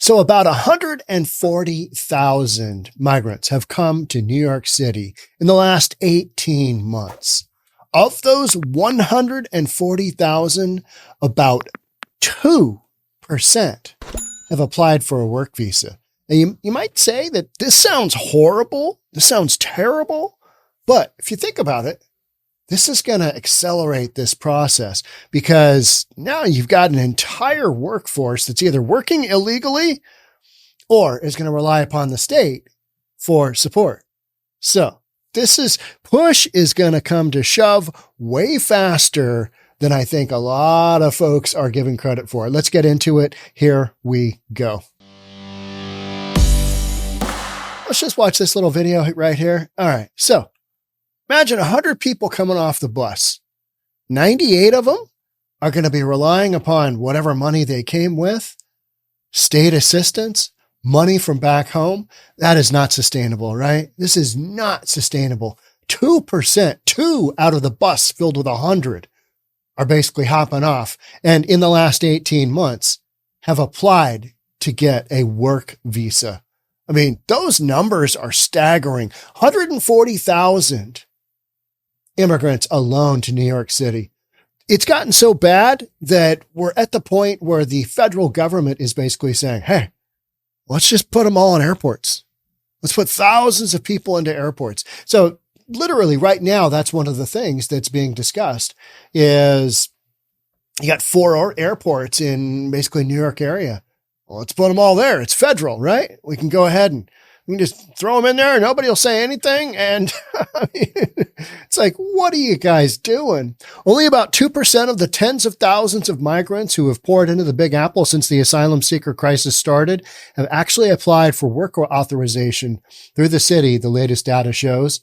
So about 140,000 migrants have come to New York City in the last 18 months. Of those 140,000, about 2% have applied for a work visa. Now you might say that this sounds horrible. This sounds terrible. But if you think about it, this is going to accelerate this process because now you've got an entire workforce that's either working illegally or is going to rely upon the state for support. So push is going to come to shove way faster than I think a lot of folks are giving credit for. Let's get into it. Here we go. Let's just watch this little video right here. All right. So imagine 100 people coming off the bus. 98 of them are going to be relying upon whatever money they came with, state assistance, money from back home. That is not sustainable, right? This is not sustainable. 2%, 2 out of the bus filled with 100 are basically hopping off. And in the last 18 months have applied to get a work visa. I mean, those numbers are staggering. 140,000 immigrants alone to New York City. It's gotten so bad that we're at the point where the federal government is basically saying, hey, let's just put them all in airports. Let's put thousands of people into airports. So literally right now, that's one of the things that's being discussed is you got 4 airports in basically New York area. Well, let's put them all there. It's federal, right? We can go ahead and we can just throw them in there. Nobody will say anything. And I mean, it's like, what are you guys doing? Only about 2% of the tens of thousands of migrants who have poured into the Big Apple since the asylum seeker crisis started have actually applied for work authorization through the city, the latest data shows.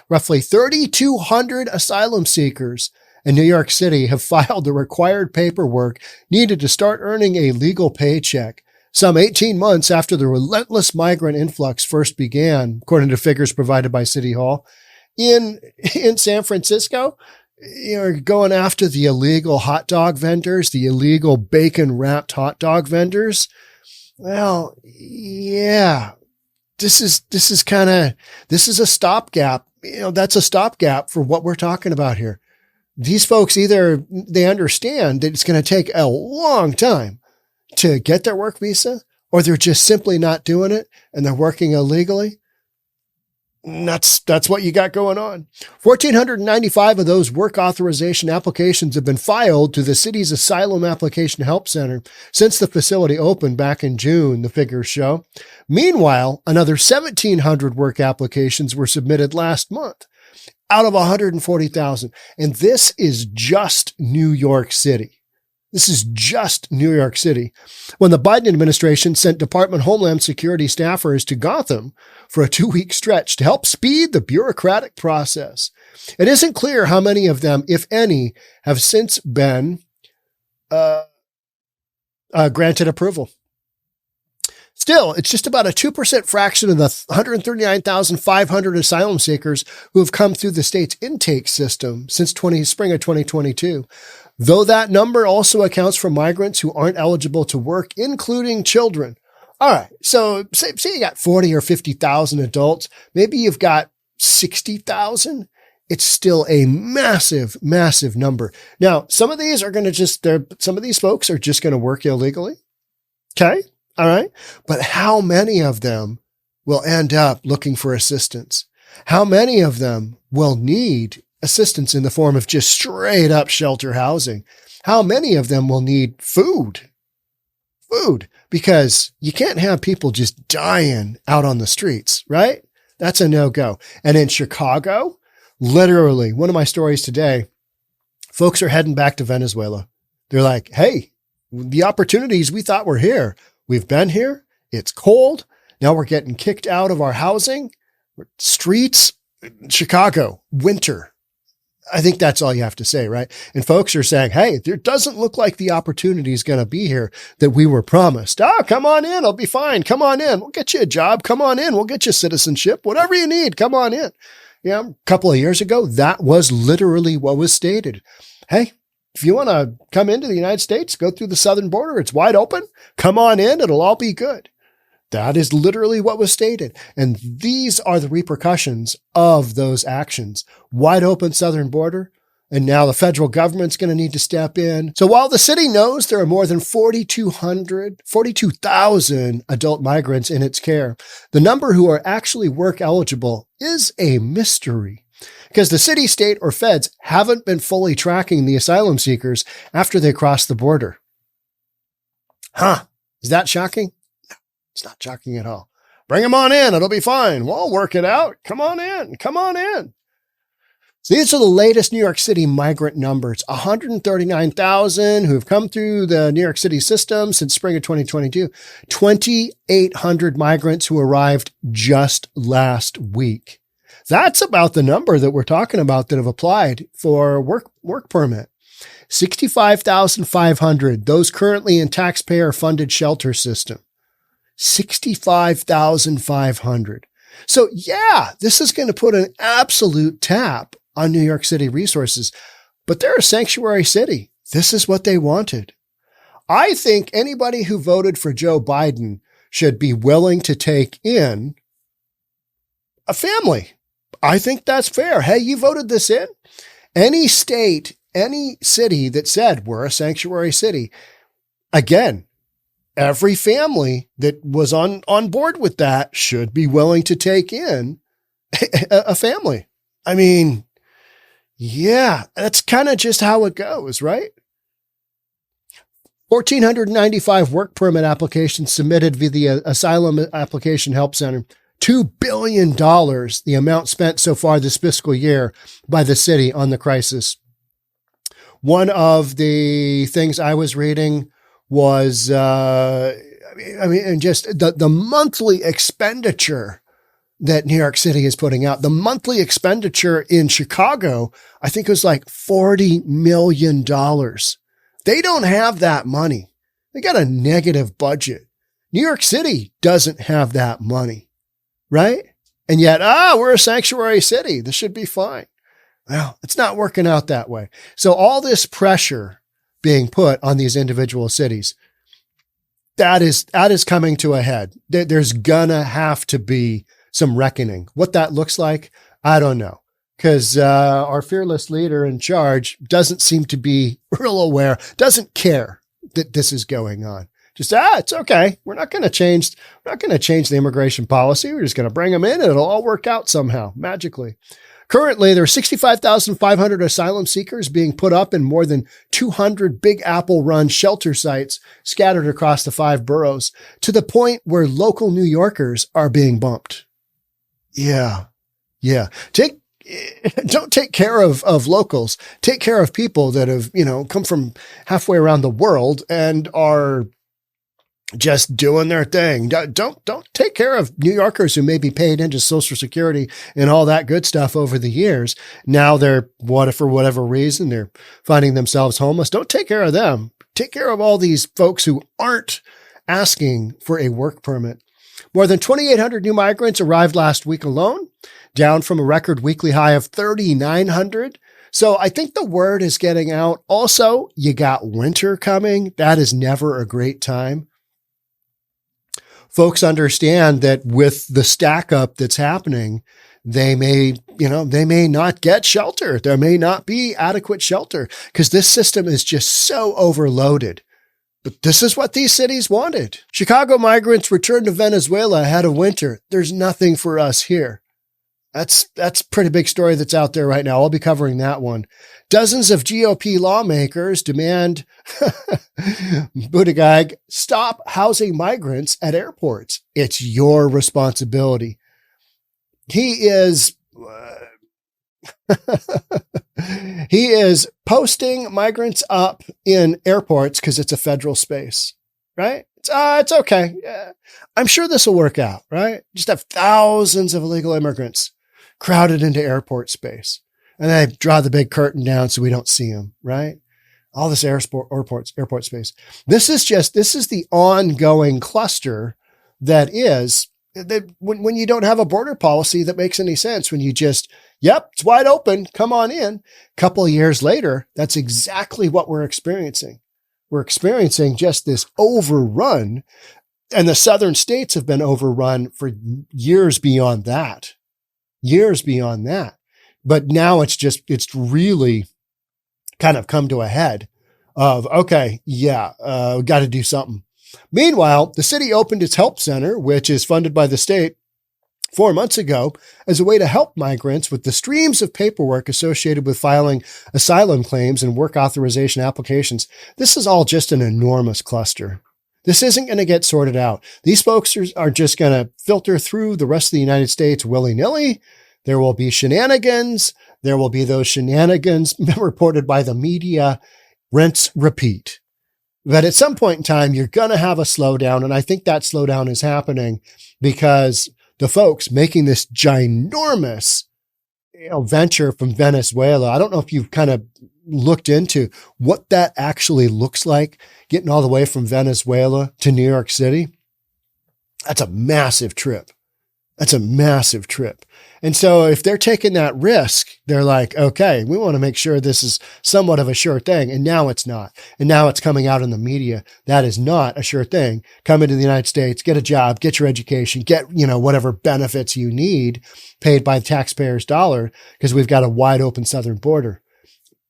Roughly 3,200 asylum seekers in New York City have filed the required paperwork needed to start earning a legal paycheck. Some 18 months after the relentless migrant influx first began, according to figures provided by City Hall. In San Francisco, you're going after the illegal hot dog vendors, the illegal bacon-wrapped hot dog vendors. Well, yeah, this is a stopgap. That's a stopgap for what we're talking about here. These folks either they understand that it's going to take a long time to get their work visa, or they're just simply not doing it and they're working illegally. And that's what you got going on. 1,495 of those work authorization applications have been filed to the city's Asylum Application Help Center since the facility opened back in June, the figures show. Meanwhile, another 1,700 work applications were submitted last month out of 140,000. And this is just New York City. This is just New York City. When the Biden administration sent Department of Homeland Security staffers to Gotham for a 2-week stretch to help speed the bureaucratic process. It isn't clear how many of them, if any, have since been granted approval. Still, it's just about a 2% fraction of the 139,500 asylum seekers who have come through the state's intake system since spring of 2022. Though that number also accounts for migrants who aren't eligible to work, including children. All right. So say you got 40 or 50,000 adults. Maybe you've got 60,000. It's still a massive, massive number. Now, some of these folks are just going to work illegally. Okay. All right. But how many of them will end up looking for assistance? How many of them will need assistance in the form of just straight up shelter housing? How many of them will need food? Because you can't have people just dying out on the streets, right? That's a no-go. And in Chicago, literally, one of my stories today, folks are heading back to Venezuela. They're like, hey, the opportunities we thought were here. We've been here. It's cold. Now we're getting kicked out of our housing. Streets, Chicago, winter. I think that's all you have to say, right? And folks are saying, hey, there doesn't look like the opportunity is going to be here that we were promised. Oh, come on in. I'll be fine. Come on in. We'll get you a job. Come on in. We'll get you citizenship. Whatever you need, come on in. Yeah, a couple of years ago, that was literally what was stated. Hey, if you want to come into the United States, go through the southern border. It's wide open. Come on in. It'll all be good. That is literally what was stated. And these are the repercussions of those actions. Wide open southern border. And now the federal government's going to need to step in. So while the city knows there are more than 42,000 adult migrants in its care, the number who are actually work eligible is a mystery because the city, state, or feds haven't been fully tracking the asylum seekers after they cross the border. Huh? Is that shocking? No, it's not shocking at all. Bring them on in. It'll be fine. We'll work it out. Come on in. Come on in. So these are the latest New York City migrant numbers, 139,000 who have come through the New York City system since spring of 2022, 2,800 migrants who arrived just last week. That's about the number that we're talking about that have applied for work permit. 65,500, those currently in taxpayer-funded shelter system. 65,500. So yeah, this is going to put an absolute tap on New York City resources, but they're a sanctuary city. This is what they wanted. I think anybody who voted for Joe Biden should be willing to take in a family. I think that's fair. Hey, you voted this in? Any state, any city that said we're a sanctuary city, again, every family that was on board with that should be willing to take in a family. I mean, yeah, that's kind of just how it goes, right? 1,495 work permit applications submitted via the Asylum Application Help Center. $2 billion, the amount spent so far this fiscal year by the city on the crisis. One of the things I was reading was, just the monthly expenditure that New York City is putting out. The monthly expenditure in Chicago, I think it was like $40 million. They don't have that money. They got a negative budget. New York City doesn't have that money, right? And yet, we're a sanctuary city. This should be fine. Well, it's not working out that way. So all this pressure being put on these individual cities, that is coming to a head. There's gonna have to be some reckoning. What that looks like, I don't know. Because our fearless leader in charge doesn't seem to be real aware, doesn't care that this is going on. Just, it's okay. We're not going to change the immigration policy. We're just going to bring them in and it'll all work out somehow, magically. Currently, there are 65,500 asylum seekers being put up in more than 200 Big Apple-run shelter sites scattered across the 5 boroughs, to the point where local New Yorkers are being bumped. Yeah. Don't take care of locals. Take care of people that have, come from halfway around the world and are just doing their thing. Don't take care of New Yorkers who may be paid into Social Security and all that good stuff over the years. Now they're, for whatever reason, they're finding themselves homeless. Don't take care of them. Take care of all these folks who aren't asking for a work permit. More than 2,800 new migrants arrived last week alone, down from a record weekly high of 3,900. So I think the word is getting out. Also, you got winter coming. That is never a great time. Folks understand that with the stack up that's happening, they may not get shelter. There may not be adequate shelter because this system is just so overloaded. But this is what these cities wanted. Chicago migrants returned to Venezuela ahead of winter. There's nothing for us here. That's a pretty big story that's out there right now. I'll be covering that one. Dozens of GOP lawmakers demand Buttigieg stop housing migrants at airports. It's your responsibility. He is posting migrants up in airports because it's a federal space, right? It's okay. Yeah. I'm sure this will work out, right? Just have thousands of illegal immigrants crowded into airport space. And then they draw the big curtain down so we don't see them, right? All this airport space. This is the ongoing cluster that is that when you don't have a border policy that makes any sense, when you just, it's wide open, come on in. A couple of years later, that's exactly what we're experiencing. We're experiencing just this overrun. And the southern states have been overrun for years beyond that. But now it's really kind of come to a head of, okay, we got to do something. Meanwhile, the city opened its help center, which is funded by the state, 4 months ago as a way to help migrants with the streams of paperwork associated with filing asylum claims and work authorization applications. This is all just an enormous cluster. This isn't going to get sorted out. These folks are just going to filter through the rest of the United States willy-nilly. There will be shenanigans. There will be those shenanigans reported by the media. Rinse, repeat. But at some point in time, you're going to have a slowdown. And I think that slowdown is happening because the folks making this ginormous venture from Venezuela, I don't know if you've kind of looked into what that actually looks like, getting all the way from Venezuela to New York City. That's a massive trip. And so if they're taking that risk, they're like, okay, we want to make sure this is somewhat of a sure thing. And now it's not. And now it's coming out in the media. That is not a sure thing. Come into the United States, get a job, get your education, get, whatever benefits you need paid by the taxpayer's dollar because we've got a wide open southern border.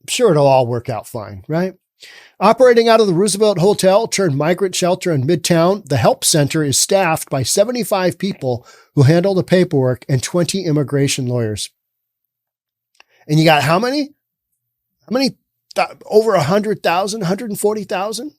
I'm sure it'll all work out fine, right? Operating out of the Roosevelt Hotel turned migrant shelter in Midtown, the help center is staffed by 75 people who handle the paperwork and 20 immigration lawyers. And you got how many? Over 100,000, 140,000?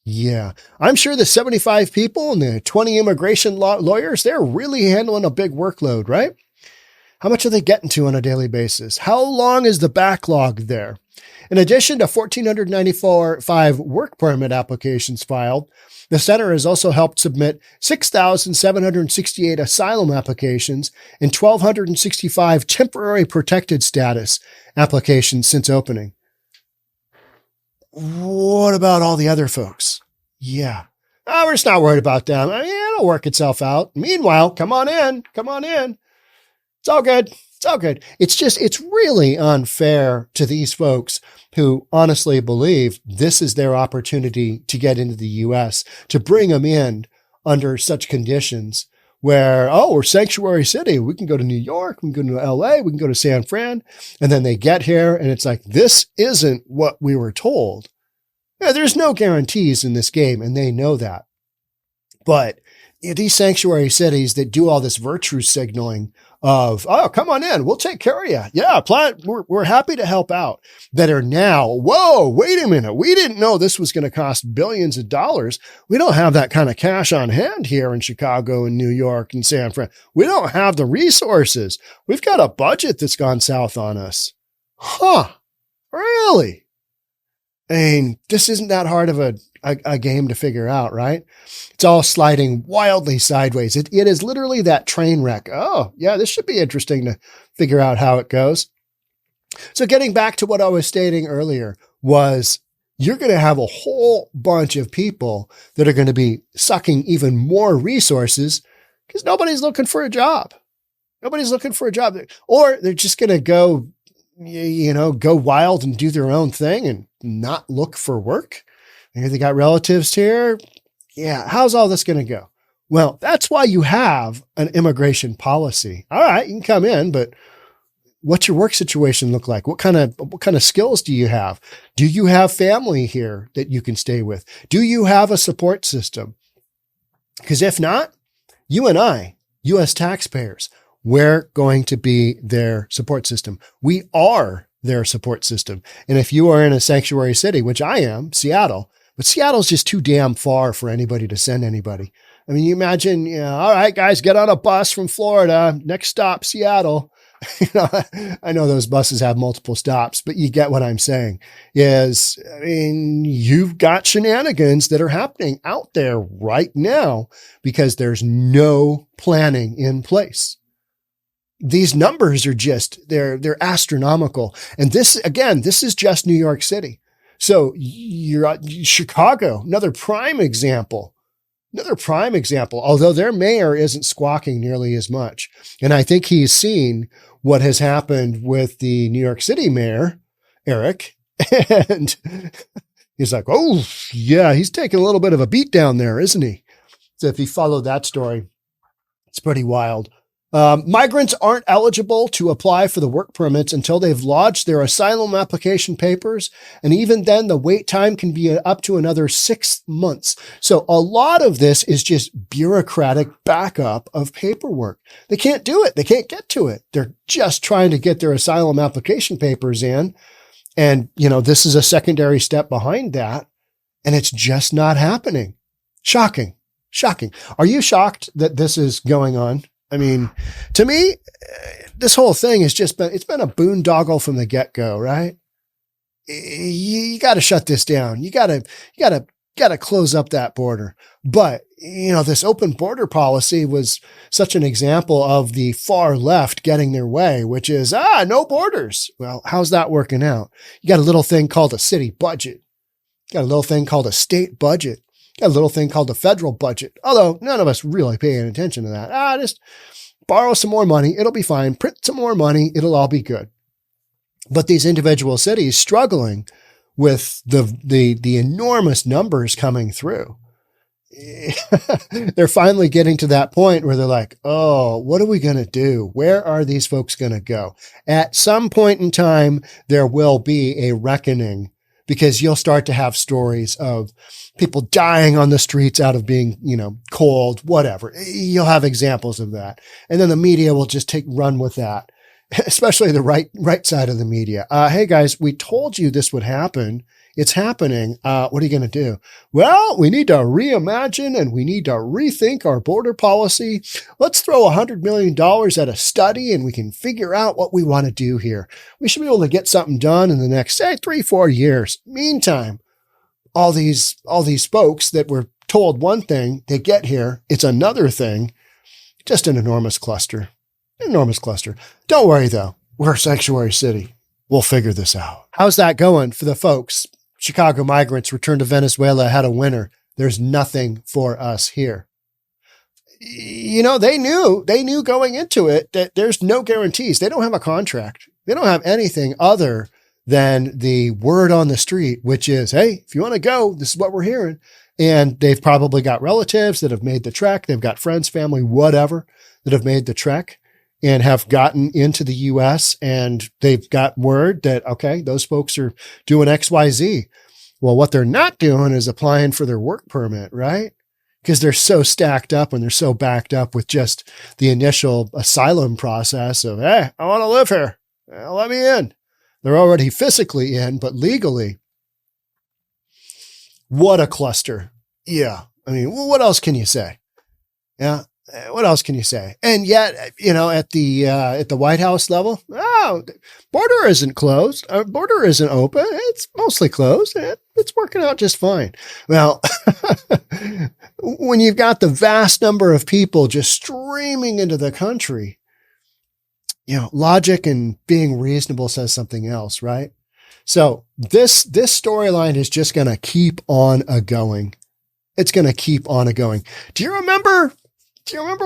Yeah. I'm sure the 75 people and the 20 immigration lawyers, they're really handling a big workload, right? How much are they getting to on a daily basis? How long is the backlog there? In addition to 1,494 work permit applications filed, the center has also helped submit 6,768 asylum applications and 1,265 temporary protected status applications since opening. What about all the other folks? Yeah. We're just not worried about them. It'll work itself out. Meanwhile, come on in. It's all good. It's really unfair to these folks who honestly believe this is their opportunity to get into the U.S., to bring them in under such conditions where, we're sanctuary city. We can go to New York. We can go to L.A. We can go to San Fran. And then they get here and it's like, this isn't what we were told. Yeah, there's no guarantees in this game and they know that. But these sanctuary cities that do all this virtue signaling of, come on in, we'll take care of you. Yeah, we're happy to help out. That are now, whoa, wait a minute. We didn't know this was going to cost billions of dollars. We don't have that kind of cash on hand here in Chicago and New York and San Fran. We don't have the resources. We've got a budget that's gone south on us. Huh? Really? I mean, this isn't that hard of a game to figure out, right? It's all sliding wildly sideways. It is literally that train wreck. Oh, yeah, this should be interesting to figure out how it goes. So getting back to what I was stating earlier was you're going to have a whole bunch of people that are going to be sucking even more resources because nobody's looking for a job. Or they're just going to go wild and do their own thing and not look for work. Maybe they got relatives here. Yeah. How's all this going to go? Well, that's why you have an immigration policy. All right. You can come in, but what's your work situation look like? What kind of skills do you have? Do you have family here that you can stay with? Do you have a support system? Because if not, you and I, U.S. taxpayers, we're going to be their support system. We are their support system. And if you are in a sanctuary city, which I am, Seattle, but Seattle's just too damn far for anybody to send anybody. I mean, you imagine, all right, guys, get on a bus from Florida. Next stop, Seattle. I know those buses have multiple stops, but you get what I'm saying is, you've got shenanigans that are happening out there right now because there's no planning in place. These numbers are they're astronomical. And this is just New York City. So you're at Chicago, another prime example, although their mayor isn't squawking nearly as much. And I think he's seen what has happened with the New York City mayor, Eric, and he's like, oh yeah, he's taking a little bit of a beat down there, isn't he? So if you follow that story, it's pretty wild. Migrants aren't eligible to apply for the work permits until they've lodged their asylum application papers. And even then, the wait time can be up to another 6 months. So a lot of this is just bureaucratic backup of paperwork. They can't do it. They can't get to it. They're just trying to get their asylum application papers in. And, this is a secondary step behind that. And it's just not happening. Shocking. Are you shocked that this is going on? I mean, to me, this whole thing has it's been a boondoggle from the get-go, right? You got to shut this down. You got to close up that border. But, this open border policy was such an example of the far left getting their way, which is, no borders. Well, how's that working out? You got a little thing called a city budget. You got a little thing called a state budget. Got a little thing called the federal budget, although none of us really paying attention to that. Just borrow some more money. It'll be fine. Print some more money. It'll all be good. But these individual cities struggling with the enormous numbers coming through. They're finally getting to that point where they're like, oh, what are we going to do? Where are these folks going to go? At some point in time, there will be a reckoning, because you'll start to have stories of people dying on the streets out of being, cold, whatever. You'll have examples of that. And then the media will just run with that, especially the right side of the media. Hey guys, we told you this would happen. It's happening. What are you going to do? Well, we need to reimagine and we need to rethink our border policy. Let's throw $100 million at a study and we can figure out what we want to do here. We should be able to get something done in the next, 3-4 years. Meantime, all these folks that were told one thing, they get here, it's another thing. Just an enormous cluster. Don't worry though. We're a sanctuary city. We'll figure this out. How's that going for the folks? Chicago migrants returned to Venezuela had a winner. There's nothing for us here. They knew going into it that there's no guarantees. They don't have a contract. They don't have anything other than the word on the street, which is, hey, if you want to go, this is what we're hearing. And they've probably got relatives that have made the trek. They've got friends, family, whatever, that have made the trek and have gotten into the U.S. and they've got word that, okay, those folks are doing X, Y, Z. Well, what they're not doing is applying for their work permit, right? Because they're so stacked up and they're so backed up with just the initial asylum process of, hey, I want to live here. Let me in. They're already physically in, but legally, what a cluster. Yeah. I mean, what else can you say? Yeah. What else can you say? And yet, at the White House level, border isn't closed. Border isn't open. It's mostly closed. It's working out just fine. Well, when you've got the vast number of people just streaming into the country, logic and being reasonable says something else, right? So this storyline is just going to keep on going. It's going to keep on going. Do you remember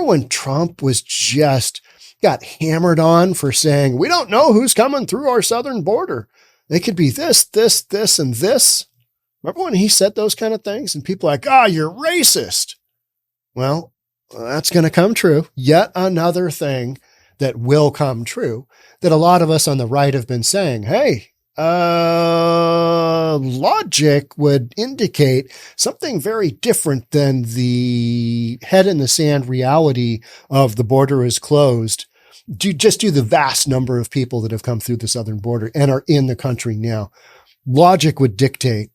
when Trump was just got hammered on for saying, we don't know who's coming through our southern border. They could be this, and this. Remember when he said those kind of things and people are like, you're racist. Well, that's going to come true. Yet another thing that will come true that a lot of us on the right have been saying, hey, logic would indicate something very different than the head in the sand reality of the border is closed. Do the vast number of people that have come through the southern border and are in the country now. Logic would dictate,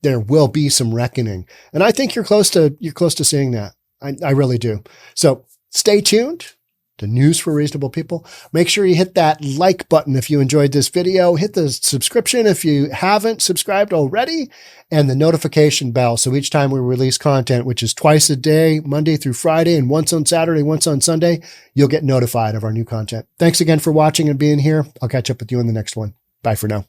there will be some reckoning. And I think you're close to seeing that. I really do. So stay tuned to News for Reasonable People. Make sure you hit that like button if you enjoyed this video. Hit the subscription if you haven't subscribed already, and the notification bell. So each time we release content, which is twice a day, Monday through Friday, and once on Saturday, once on Sunday, you'll get notified of our new content. Thanks again for watching and being here. I'll catch up with you in the next one. Bye for now.